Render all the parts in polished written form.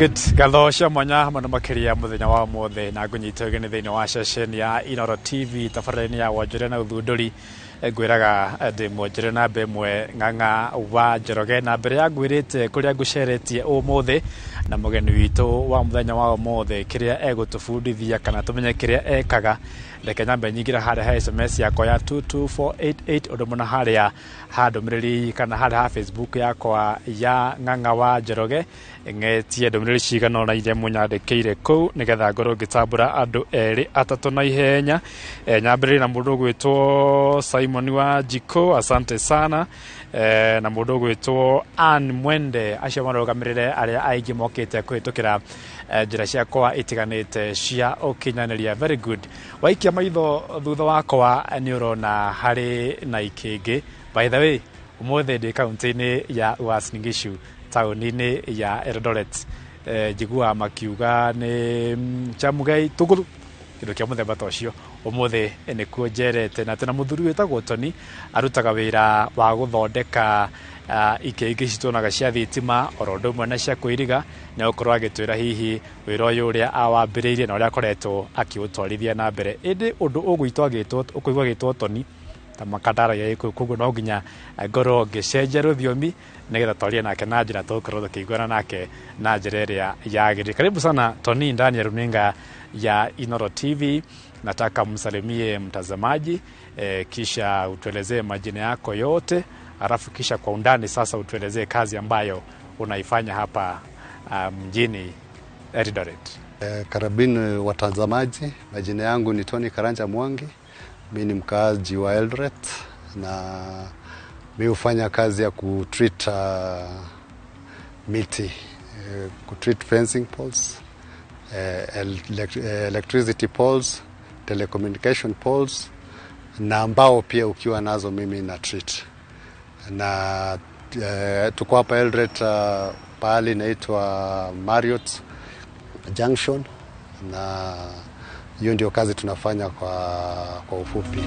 Good. Galosha mwanya hamwe na makiria muthenya wa mothe na ngunyitogene thiini wa session ya Inoro TV tafarani ya wonjore na uthunduri ngwiraga ndi mwonjore na bemwe ng'ang'a wa Njoroge na mbere ya ngwirite kuria nguceretie umuthe na mugeni witu wa muthenya wa mothe kiria egutufundithia kana tumenye kiria ekaga reke nyambe nyingira haria ha SMS yakwa ya 22488 odumuna haria handumiriri kana haria ha Facebook yakwa ya ng'ang'a wa Njoroge ngetie ndumiriri cigana na ire munyandikire ku nigetha ngoro ngitambura andu eri atatu na ihenya nyambiri na mundu gwitwo Simon wa Jiko, asante sana. Na mundu gwitwo Ann Mwende acio marugamirire aria aingi mokite kwitukira njira ciakwa itiganite cia ukinyaniria. Very good. Waikia maitho thutha wakwa ni urona hari na ikingi. By the way, umothe ndi kaunti-ini ya Uasin Gishu, tauni-ini ya Eldoret. Jigua makiuga ni Chamugai Tuguru kindu kia muthemba tocio umuthe ni kuo njerete na tena muthuri wetagwo Tony arutaga wira wa guthondeka ikingi citunaga cia thitima orondo mwe na cia kuiriga na ukorwa agitwira hihi wira uyu uria awambiriirie na uria akoretwo akiutwarithia na mbere indi undu ugwitwa agitwo ukuigwa agitwo Tony ta makadara ya kuguo no nginya ngoro ngicenjia ruthiomi nigetha twarie nake na njira tukorwo tukiguana nake na njira iria yagiri. Karibu sana Tony ndani ya runinga ya Inoro TV. Nataka msalimie mtazamaji kisha utuelezee majina yako yote, alafu kisha kwa undani sasa utuelezee kazi ambayo unaifanya hapa mjini Eldoret. Karibuni watazamaji, majina yangu ni Tony Karanja Mwangi. Mimi ni mkaaji wa Eldoret na mimi hufanya kazi ya kutreat miti, kutreat fencing poles, electricity poles, telecommunication poles na ambao pia ukiwa nazo mimi na treat. Na tuko hapa Eldoret pahali inaitwa Marriott Junction na hiyo ndio kazi tunafanya kwa ufupi.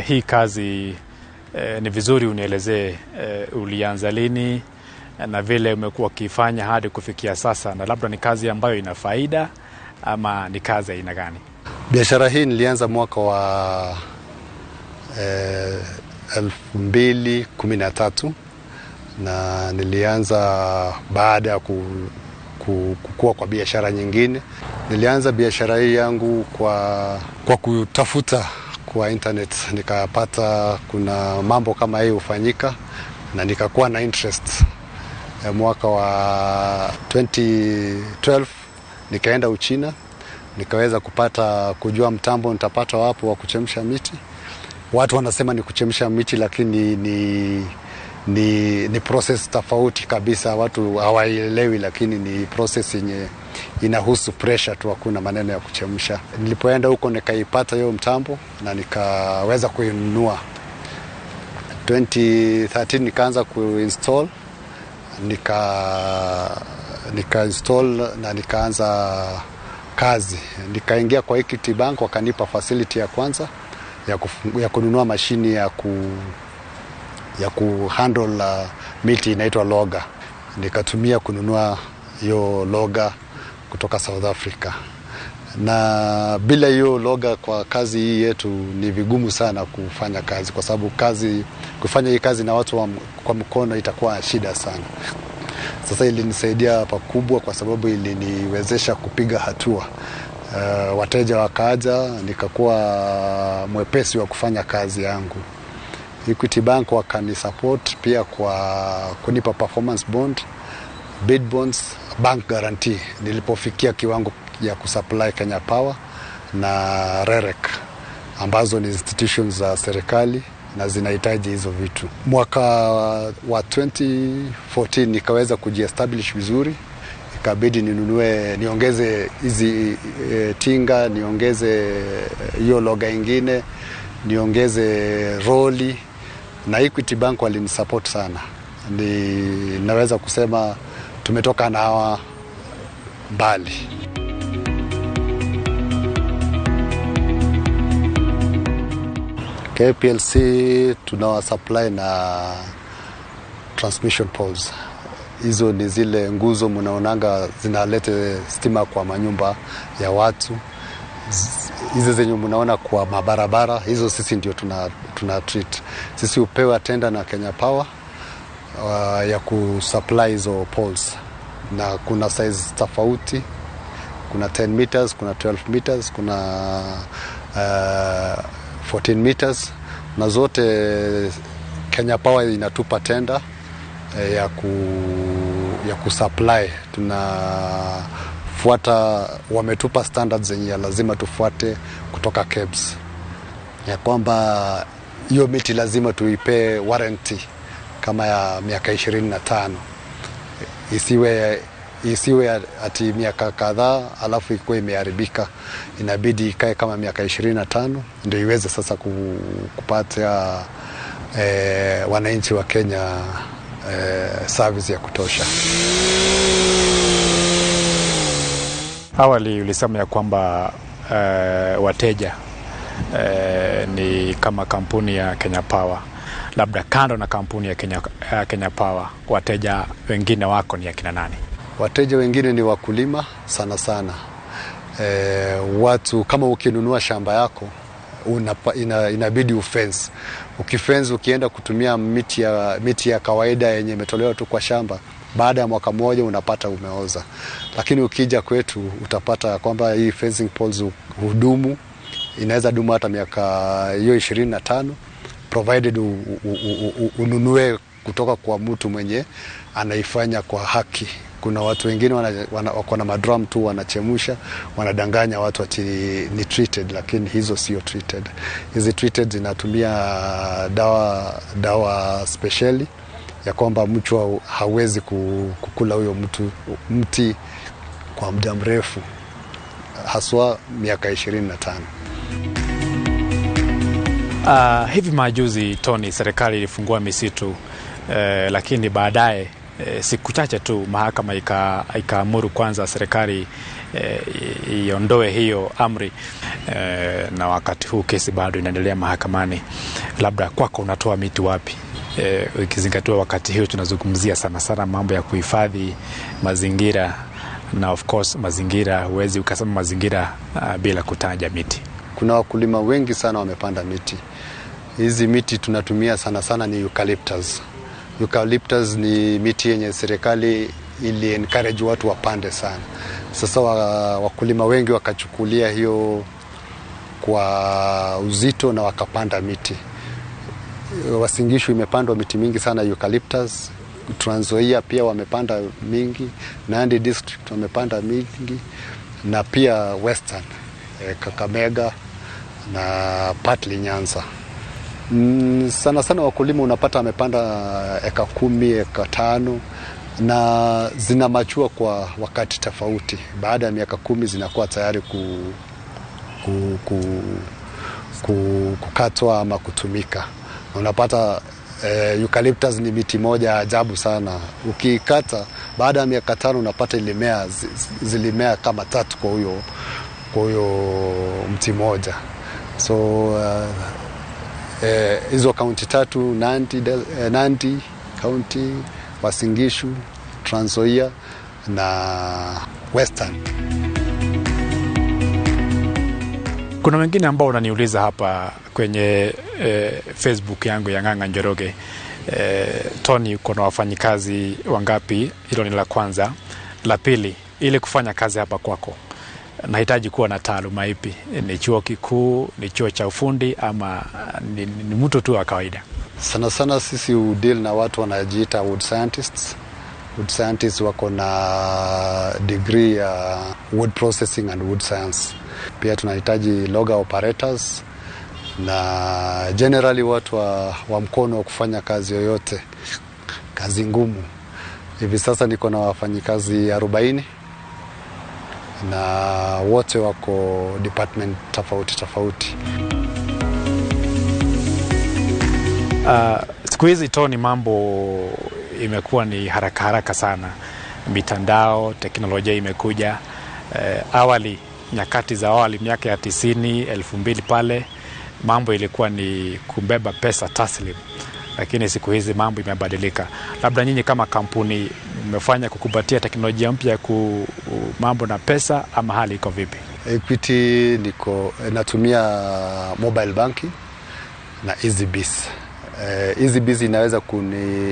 Hii kazi ni vizuri unielezee ulianza lini na vile umekuwa ukifanya hadi kufikia sasa, na labda ni kazi ambayo ina faida ama ni kazi aina gani? Biashara hii nilianza mwaka wa 2013 na nilianza baada ya kukua kwa biashara nyingine. Nilianza biashara hii yangu kwa kutafuta kwa internet, nikapata kuna mambo kama hii hufanyika na nikakuwa na interest. Mwaka wa 2012 nikaenda Uchina, nikaweza kujua mtambo nitapata wapo wa kuchemsha miti. Watu wanasema ni kuchemsha miti lakini ni process tofauti kabisa, watu hawaelewi, lakini ni process yenye inahusu pressure tu, hakuna maneno ya kuchemsha. Nilipoenda huko nikaipata hiyo mtambo na nikaweza kuinunua. 2013 nikaanza kuinstall, nika install na nikaanza kazi. Nikaingia kwa Equity Bank, wakanipa facility ya kwanza ya kununua mashini ya kuhandle miti inaitwa logger. Nikatumia kununua hiyo logger kutoka South Africa. Na bila hiyo logger kwa kazi hii yetu ni vigumu sana kufanya kazi, kwa sababu kufanya hii kazi na watu kwa mkono itakuwa shida sana. Sasa ilinisaidia pakubwa kwa sababu iliniwezesha kupiga hatua. Wateja wakaja, nikakuwa mwepesi wa kufanya kazi yangu. Equity Bank wakanisupport pia kwa kunipa performance bond, bid bonds, bank guarantee nilipofikia kiwango ya kusupply Kenya Power na REREC ambazo ni institutions za serikali na zinahitaji hizo vitu. Mwaka wa 2014 nikaweza kujiestablish vizuri, ikabidi niongeze hizi tinga, niongeze hiyo logger ingine, niongeze roli, na Equity Bank walinisupport sana. Naweza kusema tumetoka na hawa mbali. KPLC tunawa supply na transmission poles. Hizo ni zile nguzo mnaonanga zinalete stima kwa manyumba ya watu. Hizo zenye mnaona kwa mabarabara, hizo sisi ndio tuna treat. Sisi upewa tenda na Kenya Power ya kusupply hizo poles. Na kuna size tofauti. Kuna 10 meters, kuna 12 meters, kuna 14 meters. Na zote Kenya Power inatupa tenda ya kusupply. Tunafuata, wametupa standards zenye lazima tufuate kutoka KEBS, ya kwamba hiyo miti lazima tuipe warranty kama ya miaka 25. Isiwe ati miaka kadhaa alafu ikuwe imeharibika. Inabidi ikae kama miaka 25 ndio iweze sasa kupata wananchi wa Kenya service ya kutosha. Awali ulisema ya kwamba wateja ni kama kampuni ya Kenya Power. Labda kando na kampuni ya Kenya Power, wateja wengine wako ni akina nani? Wateja wengine ni wakulima sana sana. Watu kama ukinunua shamba yako inabidi ufence. Ukifence, ukienda kutumia miti ya kawaida yenye imetolewa tu kwa shamba, baada ya mwaka mmoja unapata umeoza. Lakini ukija kwetu utapata kwamba hii fencing poles hudumu, inaweza dumu hata miaka hiyo 25, provided ununue kutoka kwa mtu mwenye anaifanya kwa haki. Kuna watu wengine wako na madrum tu wanachemusha, wanadanganya watu ati ni treated, lakini hizo sio treated. Hizi treated zinatumia dawa speciali ya kwamba mtu hawezi kukula huyo mti kwa muda mrefu, haswa miaka 25. Hivi majuzi Tony, serikali ilifungua misitu lakini baadaye siku chache tu mahakama ikaamuru kwanza serikali iondoe hiyo amri, na wakati huu kesi bado inaendelea mahakamani. Labda kwako unatoa miti wapi? Ikizingatiwa wakati hiyo tunazungumzia sana sana mambo ya kuhifadhi mazingira, na of course mazingira, huwezi ukasema mazingira bila kutaja miti. Kuna wakulima wengi sana wamepanda miti. Hizi miti tunatumia sana sana ni eucalyptus. Eucalyptus ni miti yenye serikali ili encourage watu wapande sana. Sasa wakulima wengi wakachukulia hiyo kwa uzito na wakapanda miti. Uasin Gishu imepandwa miti mingi sana eucalyptus. Trans Nzoia pia wamepanda mingi, Nandi district wamepanda mingi, na pia Western Kakamega na partly Nyanza. Sana sana wakulima unapata wamepanda eka 10, eka 5, na zinamachua kwa wakati tofauti. Baada ya miaka 10 zinakuwa tayari kukatwa ama kutumika. Unapata eucalyptus ni miti moja ajabu sana. Ukikata baada ya miaka 5 unapata zilimea kama 3 kwa huyo mti moja. So hizo kaunti 3, Nandi County, Uasin Gishu, Trans Nzoia na Western. Kuna wengine ambao unaniuliza hapa kwenye Facebook yangu ya Ng'ang'a Njoroge, Tony, uko na wafanyikazi wangapi? Hilo ni la kwanza. La pili, ili kufanya kazi hapa kwako nahitaji kuwa na taaluma ipi? Ni chuo kikuu, ni chuo cha ufundi, ama ni mtu tu wa kawaida? Sana sana sisi udeal na watu wanajiita wood scientists. Wood scientists wako na degree ya wood processing and wood science. Pia tunahitaji logger operators na generally watu wa mkono wa kufanya kazi yoyote, kazi ngumu. Hivi sasa niko na wafanyikazi 40 na wote wako department tofauti. Siku hizi Tony, mambo imekuwa ni haraka sana. Mitandao, teknolojia imekuja. Awali, nyakati za awali, miaka ya 90, 2000 pale, mambo ilikuwa ni kubeba pesa taslim lakini siku hizi mambo imebadilika. Labda nyinyi kama kampuni mmefanya kukubatia teknolojia mpya mambo na pesa, ama hali iko vipi? Equity natumia mobile banking na EasyBiz. EasyBiz inaweza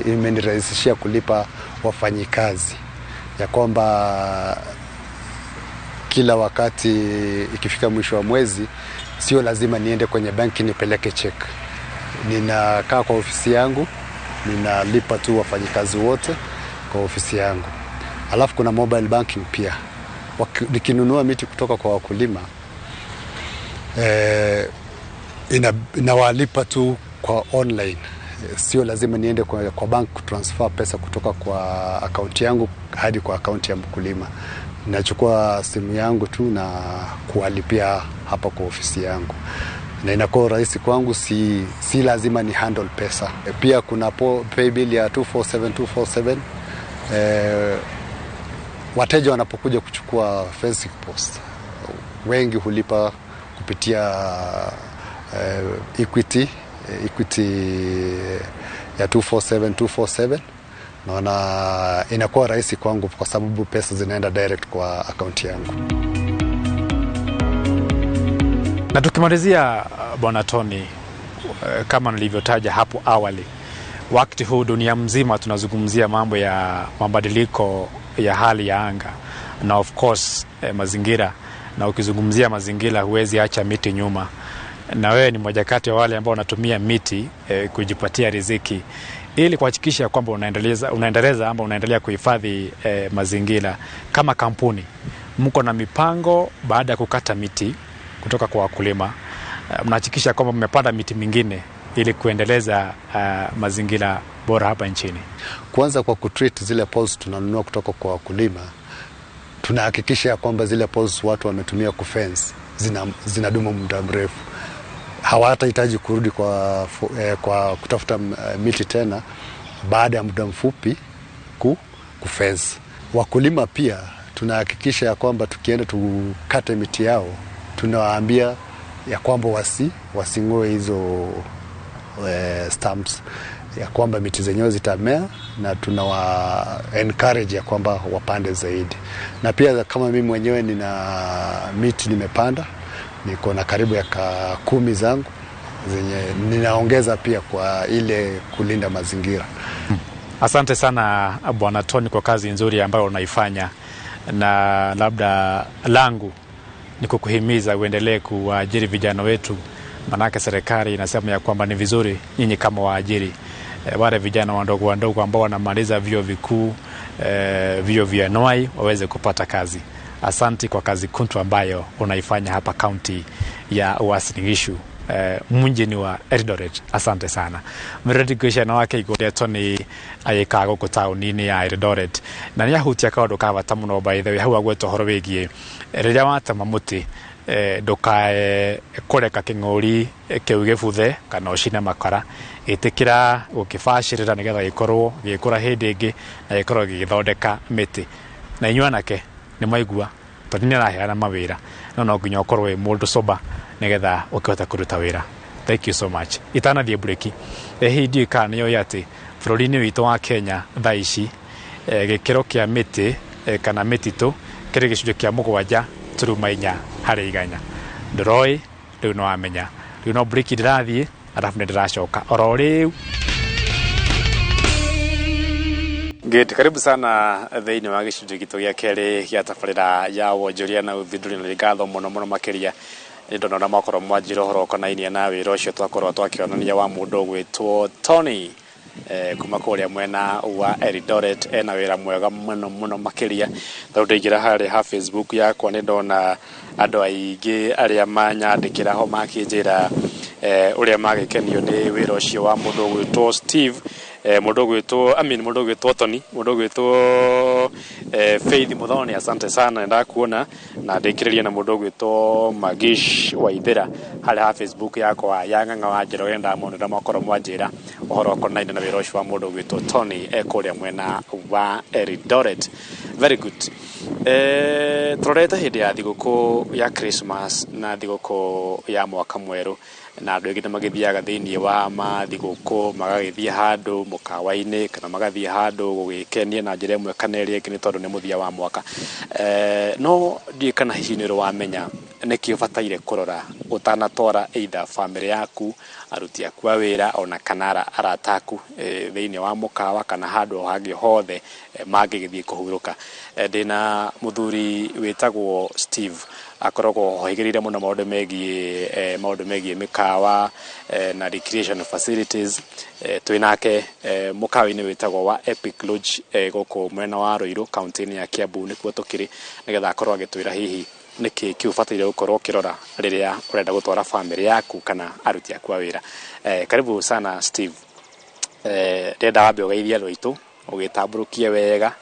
imenirahisishia kulipa wafanyikazi, ya kwamba kila wakati ikifika mwisho wa mwezi sio lazima niende kwenye banki nipeleke check. Ninakaa kwa ofisi yangu, ninalipa tu wafanyikazi wote kwa ofisi yangu. Alafu kuna mobile banking pia. Nikinunua miti kutoka kwa wakulima, inawalipa tu kwa online. Sio lazima niende kwa bank kutransfer pesa kutoka kwa akaunti yangu hadi kwa akaunti ya mkulima. Ninachukua simu yangu tu na kuwalipia hapa kwa ofisi yangu. Na inakuwa rahisi kwangu, si lazima ni handle pesa. Pia kuna pay bill ya 247. Wateja wanapokuja kuchukua fencing post, wengi hulipa kupitia Equity ya 247. Naona inakuwa rahisi kwangu kwa sababu pesa zinaenda direct kwa akaunti yangu. Na tukimalizia Bwana Tony, kama nilivyotaja hapo awali, wakati huu dunia mzima tunazungumzia mambo ya mabadiliko ya hali ya anga na of course mazingira, na ukizungumzia mazingira huwezi acha miti nyuma. Na wewe ni mmoja kati ya wale ambao wanatumia miti kujipatia riziki, ili kuhakikisha kwamba unaendelea kuhifadhi mazingira. Kama kampuni mko na mipango baada ya kukata miti kutoka kwa wakulima, mnahakikisha kwamba mmepanda miti mingine ili kuendeleza mazingira bora hapa nchini? Kwanza kwa kutreat zile poles tunanunua kutoka kwa wakulima, tunahakikisha kwamba zile poles watu wametumia kufence zinadumu muda mrefu. Hawatahitaji kurudi kwa kutafuta miti tena baada ya muda mfupi kufence. Wakulima pia tunahakikisha kwamba tukienda tukate miti yao, tunawaambia ya kwamba wasing'oe hizo stumps, ya kwamba miti zenyewe zitamea, na tunawa encourage ya kwamba wapande zaidi. Na pia kama mimi mwenyewe nina miti nimepanda, niko na karibu ya 10 zangu zenye ninaongeza pia kwa ile kulinda mazingira. Asante sana Bwana Tony kwa kazi nzuri ambayo unaifanya, na labda langu ni kukuhimiza uendelee kuajiri vijana wetu, manake serikali inasema ya kwamba ni vizuri nyinyi kama waajiri wale vijana wadogo ambao wanamaliza vyuo vikuu, vyuo vya NY waweze kupata kazi. Asante kwa kazi kuntu ambayo unaifanya hapa kaunti ya Uasin Gishu, mjini wa Eldoret. Asante sana. Mredication wake igode Tony ayikago ku tauni ya Eldoret, na ni ahutia kaundu ka bata muno by the way hau agweto horo wigie riria watama muti ndukae kureka king'uri kiuge buthe kana ucine makara, itikira ukibacirira nigetha gikorwo gikura hindi ingi na gikorwo githondeka miti. Na inyuanake ni maigua tondũ nĩ araheana mawĩra, no nginya ũkorwo wĩ mũndũ soba nĩgetha ũkĩhota kũruta wĩra. Thank you so much. Itanathiĩ breki, hindi kana nĩyo atĩ bũrũri-inĩ witũ wa Kenya thaa ici gĩkĩro kĩa mĩtĩ kana mĩtitũ kĩrĩ gĩcunjĩ kĩa 7.4 harĩ igana. Ndũroĩ rĩu no wamenya. Rĩu no breki ndĩrathiĩ, arabu nĩ ndĩracoka oro rĩu. Good. Karibu sana thĩinĩ wa gĩcunjĩ gitũ gĩa kerĩ gĩa tabarĩra ya wonjoria na ũthundũri, na ngatho mũno makĩria nĩ ndona makorwo mwanjĩra ũhoro ũkonainie na wĩra ũcio twakorwo twakĩonania wa mũndũ ũgwĩtwo Tony kuma kũrĩa mwena wa Eldoret. Ena wĩra mwega mũno makĩria. Tondũ ndaingĩra harĩa ha Facebook yakwa nĩ ndona andũ aingĩ arĩa manyandĩkĩra ho makĩnjĩra ũrĩa magĩkenio nĩ wĩra ũcio wa mũndũ ũgwĩtwo Steve, mũndũ ũgwĩtwo Tony, mũndũ ũgwĩtwo Faith Muthoni. Asante sana, ndakuona na ndĩkĩrĩria na mũndũ ũgwĩtwo Magish Waithera harĩa ha Facebook yakwa ya Ng'ang'a wa Njĩra wenda mũndũ makorwo mwanjĩra ũhoro ũkonainie na wĩra ũcio wa mũndũ ũgwĩtwo Tony kũrĩa mwena wa Eldoret. Very good. Tũrorete hĩndĩ ya thigũkũ ya Christmas na thigũkũ ya mwaka mwerũ, na andũ aingĩ magĩthiaga thĩinĩ wa mathigũkũ magagĩthiĩ handũ mũkawa-inĩ kana magathiĩ handũ gũgĩkenia na njĩra ĩmwe kana ĩrĩa ĩngĩ nĩ tondũ nĩ mũthia wa mwaka. No ndiĩ kana hihi nĩ wamenya nĩkĩ ũbataire kũrora ũtanatwara either famĩlĩ yaku, aruti aku a wĩra ona kana arata aku thĩinĩ wa mũkawa kana handũ hangĩ hothe mangĩgĩthiĩ kũhurũka. Ndĩna mũthuri wĩtagwo Steve akoragwo hoigĩrĩire mũno maũndũ megiĩ mĩkawa na recreation facilities. Twĩnake mũkawa-inĩ wĩtagwo wa Epic Lodge gũkũ mwena wa Ruiru kaunti-inĩ ya Kiambu nĩkuo tũkĩrĩ, nĩgetha akorwo agĩtwĩra hihi nĩkĩ kĩu ũbataire gũkorwo ũkĩrora rĩrĩa ũrenda gũtwara famĩlĩ yaku kana aruti aku a wĩra. Karibu sana Steve. Ndĩrenda wambe ũgeithie andũ aitũ ũgĩtambũrũkie wega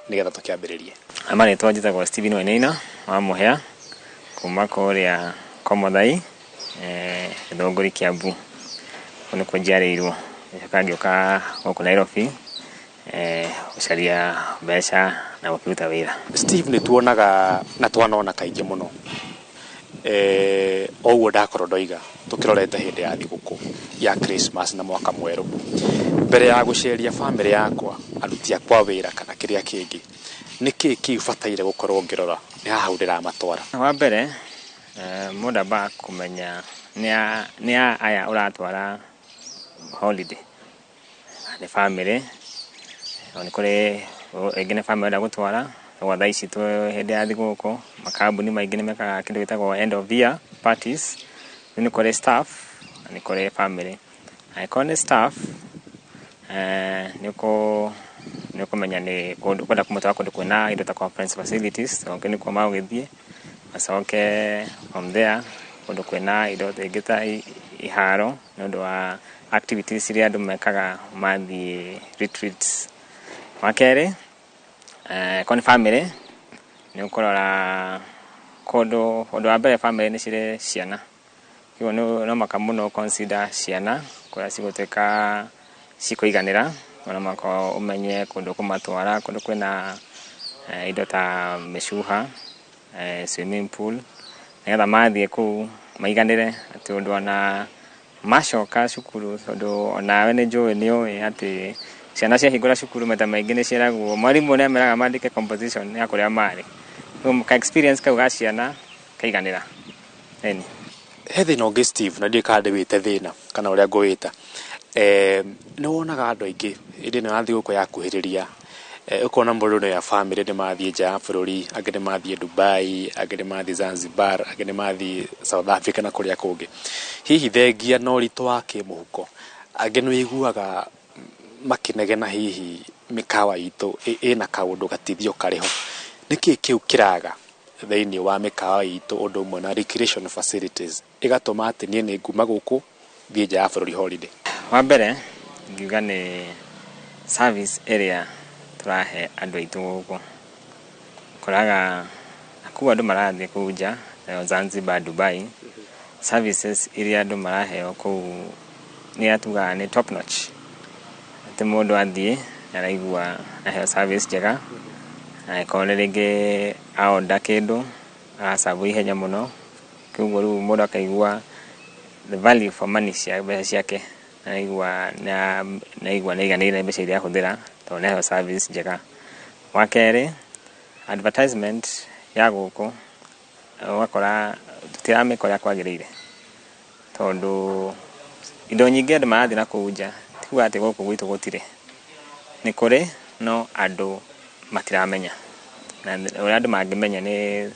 nĩgetha tũkĩambĩrĩrie. Marĩtwa njĩtagwo Stephen Wainaina wa Mũhĩa kuma kũrĩa Komothai Gĩthũngũri Kiambu, nĩkuo njiarĩirwo. Njoka ngĩũka gũkũ Nairobi gũcaria mbeca na gũkĩruta wĩra. Steve, nĩ tuonaga na twanona kaingĩ mũno ũguo ndakorwo ndoiga tũkĩrorete hĩndĩ ya thigũkũ ya Christmas na mwaka mwerũ, mbere ya gũceria famĩlĩ yakwa, aruti akwa a wĩra kana kĩrĩa kĩngĩ, nĩkĩ kĩu ũbataire gũkorwo ngĩrora nĩ haha ndĩramatwara? Wa mbere mũndũ ambaga kũmenya nĩ aya ũratwara holiday, nĩ famĩlĩ, nĩ kũrĩ ĩngĩ nĩ famĩlĩ ũrenda gũtwara kwa thaa ici hĩndĩ ya thigũkũ. Makambuni maingĩ nĩ mekaga kĩndũ gĩtagwo end of year parties. Nĩ kũrĩ staff na nĩ kũrĩ famĩlĩ. Angĩkorwo nĩ staff nĩ ũkũmenya nĩ kũndũ kwenda kũmũtwara kũndũ kwĩna indo ta conference facilities, tondũ nĩkuo magũgĩthiĩ macoke from there kũndũ kwĩna indo ingĩ ta iharo nĩ ũndũ wa activities iria andũ mekaga mathiĩ retreats. Wa kerĩ kwa nĩ famĩlĩ nĩ ũkũrora kũndũ, ũndũ wa mbere famĩlĩ nĩ cirĩ ciana, kĩguo no maka mũno consider ciana kũrĩa cigũtuĩka cikũiganĩra, ona maka ũmenye kũndũ kũmatwara, kũndũ kwĩna indo ta mĩcuha, swimming pool, nĩgetha mathiĩ kũu maiganĩre, atĩ ũndũ ona macoka cukuru, tondũ onawe nĩ njũĩ nĩũĩ atĩ ciana ciahingũra cukuru maita maingĩ nĩ ciĩragwo mwarimũ nĩ ameraga mandĩke composition ya kũrĩa marĩ, ka experience kau ga ciana kaiganĩra. He thĩna ũngĩ Steve, na ndiĩ kana ndĩwĩte thĩna kana ũrĩa ngũwĩta, nĩ wonaga andũ aingĩ hĩndĩ ĩno ya thigũkũ yakuhĩrĩria, ũkona mũndũ nĩ ya famĩlĩ nĩ mathiĩ nja ya bũrũri, angĩ nĩ mathiĩ Dubai, angĩ nĩ mathiĩ Zanzibar, angĩ nĩ mathiĩ South Africa na kũrĩa kũngĩ. Hihi thengia na ũritũ wa kĩmũhuko, angĩ nĩ wĩiguaga makĩnegena hihi mĩkawa itũ ĩna kaũndũ gatithio karĩho. Nĩkĩ kĩu kĩraga thĩinĩ wa mĩkawa itũ ũndũ ũmwe na recreation facilities ĩgatũma atĩ niĩ nĩ nguma gũkũ thiĩ nja ya bũrũri holiday? Wa mbere ngiuga nĩ service ĩrĩa tũrahe andũ aitũ gũkũ. Koraga kũu andũ marathiĩ kũu nja Zanzibar, Dubai, services iria andũ maraheo kũu nĩ atuga nĩ top notch. Atĩ mũndũ athiĩ araigua aheo service njega, angĩkorwo nĩ rĩngĩ aonda kĩndũ agacabu ihenya mũno, kũguo rĩu mũndũ akaigua the value for money cia mbeca ciake, naigua nĩ iganĩire mbeca iria ahũthĩra tondũ nĩ aheo service njega. Wa kerĩ, advertisement ya gũkũ ũgakora tũtiramĩka ũrĩa kwagĩrĩire, tondũ indo nyingĩ andũ marathiĩ na kũu nja, tikuga atĩ gũkũ gwitũ gũtirĩ, nĩ kũrĩ no andũ matiramenya, na ũrĩa andũ mangĩmenya nĩ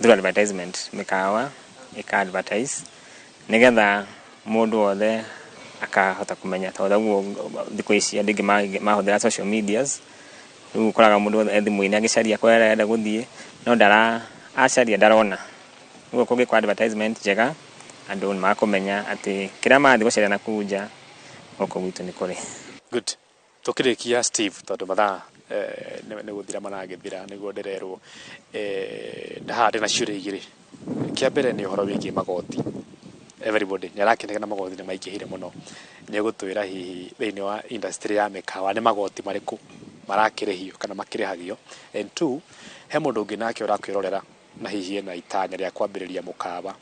through advertisement. Mĩkawa ĩka-advertise nĩgetha mũndũ wothe akahota kũmenya, tondũ ũguo thikũ ici andũ aingĩ mahũthĩra social medias. Rĩu ũkoraga mũndũ wothe thimũ-inĩ agĩcaria kũrĩa arenda gũthiĩ no acaria ndarona. Ũguo kũngĩkwo advertisement njega, andũ nĩ makũmenya atĩ kĩrĩa marathiĩ gũcaria na kũu nja gũkũ gwitũ nĩ kũrĩ. Good. Tũkĩrĩkia Steve, tondũ mathaa nĩ gũthira maragĩthira nĩguo ndĩrerwo. Haha ndĩna ciũria igĩrĩ. Kĩa mbere nĩ ũhoro wĩgiĩ magoti. Everybody nĩ arakĩnegena magoti nĩ maingĩhire mũno. Nĩ gũtwĩra hihi thĩinĩ wa industry ya mĩkawa nĩ magoti marĩkũ marakĩrĩhio kana makĩrĩhagio. And two, he mũndũ ũngĩ nake ũrakwĩrorera na hihi ena itanya rĩa kwambĩrĩria mũkawa,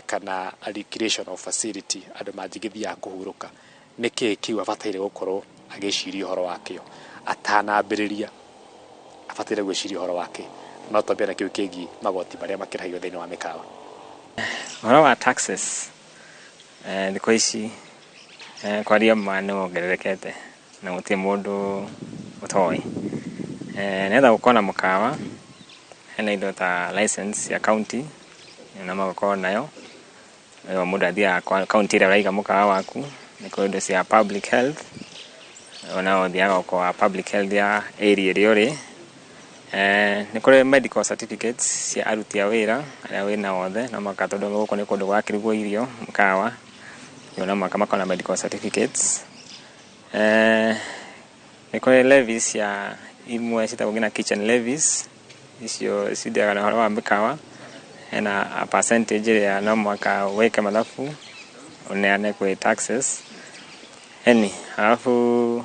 kana recreational facility andu manjigithia kuhuruka niki kiu abataire gukorwo agiciria horo wakio atanambiriria abataire gwiciria horo wake no tambia na kiu kingi magoti maria makirahio thiini wa mikawa horo wa taxes thiko ici kwaria mane ongererekete na gutie mundu utoi netha gukona mukawa hena indo ta license ya county na magoko nayo mundu athia county ira raiga mukawa waku niko indo cia public health ona othiaga kwa public health ya area riori nikore medical certificates cia aruti a wira aria wina wothe na makatondo guko ni kundu gwakirigwo irio mukawa yona makona medical certificates nikore levies ya imwe cita kugina kitchen levies icio cidiaga na horo wa mikawa na a percentage ya no mwaka weke mathafu uneane kwa taxes alafu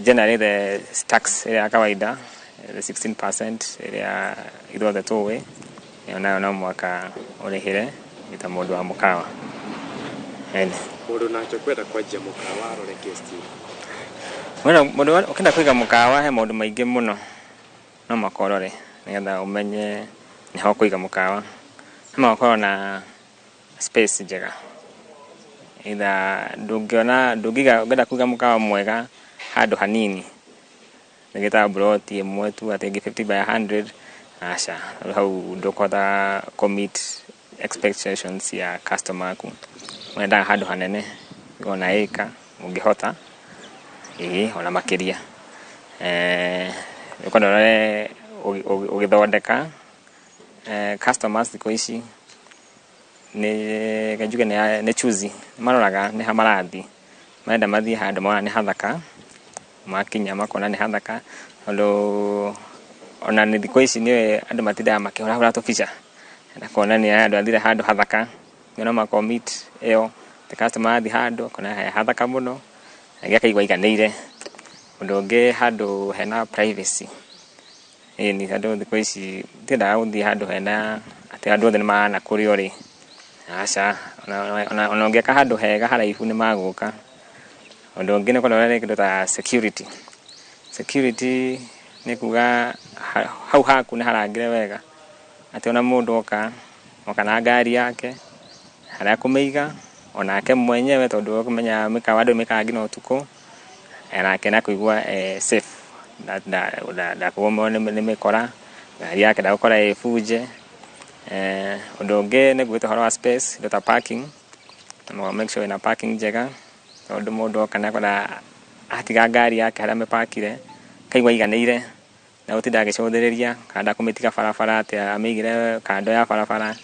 generally the tax ya kawaida the 16% ya ithuothe tuwe yona no mwaka urihire ita mundu wa mukawa mundu nacho kwenda kwanjia mukawa rore guest mundu ukenda kwiga mukawa he mundu maingi muno no makorore nigetha umenye ni ha kwiga mukawa ama ukorwo na space njega ndungiga ngenda kwiga mukawa mwega handu hanini nigeta broti imwe tu atengi 50 by 100 asha hau ndukotha commit expectations ya customer ku wenda handu hanene ona eka ungihota ona makiria ukondore ugithondeka customers thiko ici ni kajuge ne choose maroraga ni hamarathi maenda mathie handu mona ni hathaka makinya makona ni hathaka ndo ona ni thiko ici ni andu matinda makihora tukica na kona ni andu athira handu hathaka ngeno ma commit eo the customer athi handu kona hathaka muno agakaigwa iganire ndo nge handu hena privacy ni handu thiko ici tinda uthi handu hena ati andu othe ni maana kurio ri asha ona ngeka handu hega haraihu ni maguka ndo nge ni kona kindu ta security ni kuga hau haku ni harangire wega ati ona mundu oka na ngari yake haria kumiga onake mwenyewe tondu kumenya mikawa ndu mikangi no tuko nake na kuigua safe da kuomo ni mikora ngari yake da gukora fuje undu nge ni gwita horo wa space ndo parking no make sure ina parking njega tondu mundu oka na kora atiga ngari yake haria mepakire kaigwa iganire na utinda agicũthĩrĩria kada kumitiga barabara ati amigire kando ya barabara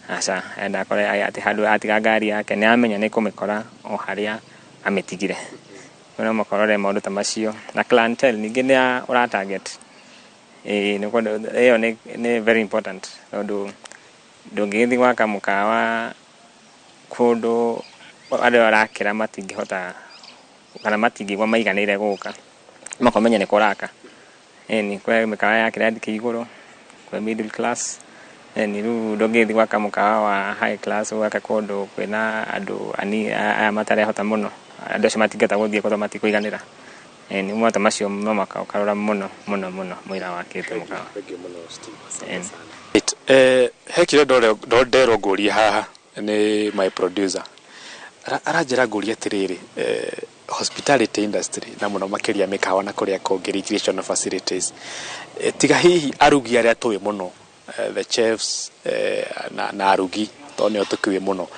aca enda kore ati handu atiga ngari yake ni amenya ni kumikora o haria amitigire no makorore maundu ta macio na clientele ningi ni ura target ni kondo eyo ni very important tondu ndungithi gwaka mukawa kundu andu arakira matingihota kana matingigwa maiganire guka makomenya ni kuraka ni kwa mikawa yake ndike iguru kwa middle class ni ru ndungithi gwaka mukawa wa high class waka kundu kwina andu ani matare hota muno andu matingeta guthie kwa matikuiganira ni mwata macio mamaka ukarora muno mwira wakite mukawa hekire ndero nguria haha ni my producer aranjira nguria tiriri hospitality industry na muno makiria mikawa na kuria kongi recreational facilities tiga hihi arugi aria tuwe muno the chefs na arugi tonyo tukiwe muno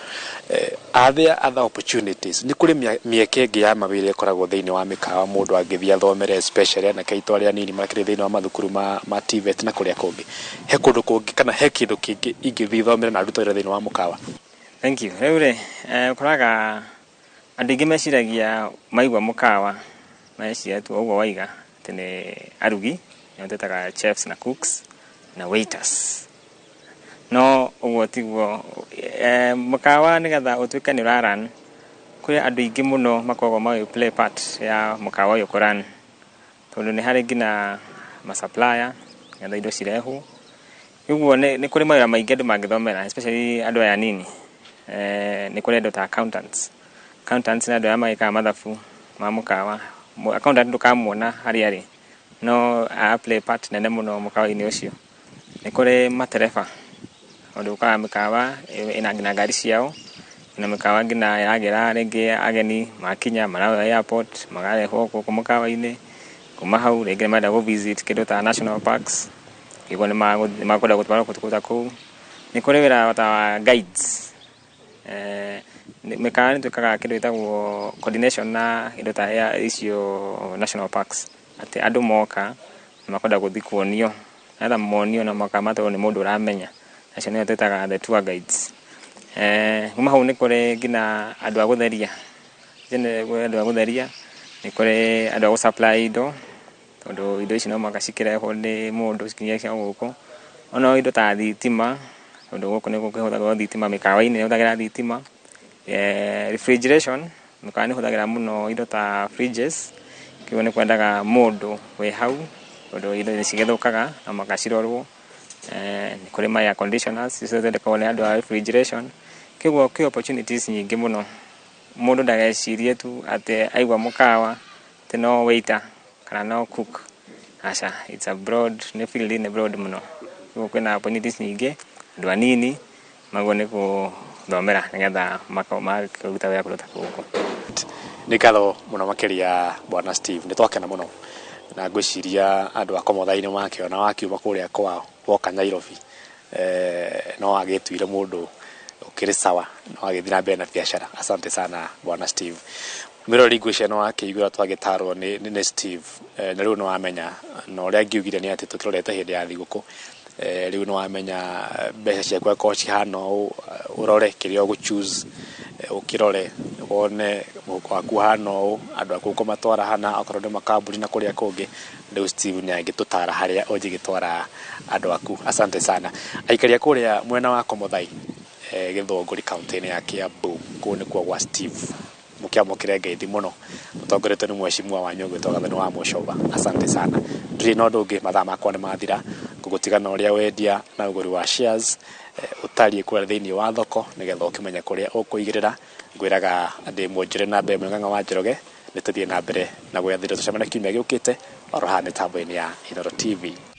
are there other opportunities ni kuri mieke ingi ya mawira ikoragwo thiini wa mikawa mundu angithia thomere especially na kaito aria nini makiri thiini wa mathukuru ma TVET na kuria kongi he kundu kungi kana he kindu kingi ingithi thomere na rutire thiini wa mukawa thank you reure kuraga andu ingi meciragia maigwa mukawa meciria tu uguo waiga tene arugi notetaga chefs na cooks na waiters no uguo tiguo mukawa nigetha utuike ni raran kuri andu ingi muno makogo ma play part ya mukawa yo tondu ni hari ngina ma supplier ngetha indo cirehu Iguo nĩ kũrĩ mawĩra maingĩ andũ mangĩthomera, especially andũ aya nini. Nĩ kũrĩ andũ ta accountants na andũ aya magĩkaga mathabu ma mũkawa. Accountant ndũkamuona harĩa arĩ, no play part nene mũno mũkawa-inĩ ũcio. Nĩ kũrĩ matereba, ũndũ ũkaga mĩkawa ĩna nginya ngari ciao, na mĩkawa nginya yagĩra rĩngĩ ageni makinya maraoya airport magarehwo gũkũ mũkawa-inĩ, kuma hau rĩngĩ marenda visit kĩndũ ta national parks, iguo nĩ makwenda gũtwarwo kũndũ kũu. Nĩ kũrĩ wĩra ta guides, mĩkawa nĩ twĩkaga kĩndũ gĩtagwo coordination na indo ta icio national parks, atĩ andũ moka na makwenda gũthiĩ kuonio, na monio na makamatwo nĩ mũndũ ũramenya, acio nĩo twĩtaga the tour guides. Kuma hau nĩ kũrĩ nginya andũ a gũtheria, nĩ kũrĩ andũ a gũ-supply indo, tondũ indo ici no mũhaka cikĩrehwo nĩ mũndũ cikinyie cia gũkũ. Ona indo ta thitima, tondũ gũkũ nĩ gũkĩhũthagĩrwo thitima, mĩkawa-inĩ nĩ ĩhũthagĩra thitima. Refrigeration, mĩkawa nĩ ĩhũthagĩra mũno indo ta fridges, kĩguo nĩ kwendaga mũndũ wĩ hau, tondũ indo nĩ cigĩthũkaga na magacirorwo. Nĩ kũrĩ ma air conditioners, icio thondekagwo nĩ andũ a refrigeration. Kĩguo kwĩ opportunities nyingĩ mũno. Mũndũ ndagecirie tu atĩ aigua mũkawa atĩ no waiter kana no cook. Aca, it's a broad, nĩ field nĩ broad mũno. Kĩguo kwĩna opportunities nyingĩ, andũ anini maguo nĩ gũthomera nĩgetha makĩruta wĩra kũndũ ta gũkũ. Nĩ ngatho mũno makĩria Bwana Steve, nĩ twakena mũno na ngwĩciria andũ a Komotha-inĩ makĩona wakiuma kũrĩa kwao woka Nairobi, no agĩtuire mũndũ ukĩrĩ sawa, no agĩthiĩ na mbere na biacara. Asante sana Bwana Steve. Mĩrori ngwĩciria no akĩigua twagĩtarwo nĩ Steve, na rĩu nĩ wamenya, na ũrĩa ngiugire nĩ atĩ tũkĩrorete hĩndĩ ya thigũkũ, rĩu nĩ wamenya mbeca ciaku akorwo cihana ũũ, ũrore kĩrĩa ũgũ-choose, ũkĩrore wone mũhuko waku hana ũũ, andũ aku ũkũmatwara hana, okorwo nĩ makambuni na kũrĩa kũngĩ, rĩu Steve nĩ agĩtũtara harĩa ũngĩgĩtwara andũ aku. Asante sana. Aikaria kũrĩa mwena wa Komothai, Gĩthũngũri kaunti-inĩ ya Kiambu, kũu nĩkuo gwa Steve, mũkĩamũkĩre ngeithi mũno, mũtongoretio nĩ mheshimiwa wanyu ũgwĩtwo Gathoni wa Mũcoba. Asante sana. Ndũrĩ na ũndũ ũngĩ, mathaa makwa nĩ mathira, ngũgũtigana ũrĩa wendia na ũgũri wa shares, ũtariĩ kũrĩa thĩinĩ wa thoko nĩgetha ũkĩmenya kũrĩa ũkũigĩrĩra. Ngwĩraga ndĩ mwonjere na mbere Ng'ang'a wa Njoroge, nĩ tũthiĩ na mbere na gwĩathĩra tũcemane kiumia gĩũkĩte oro haha mĩtambo-inĩ ya Inooro TV.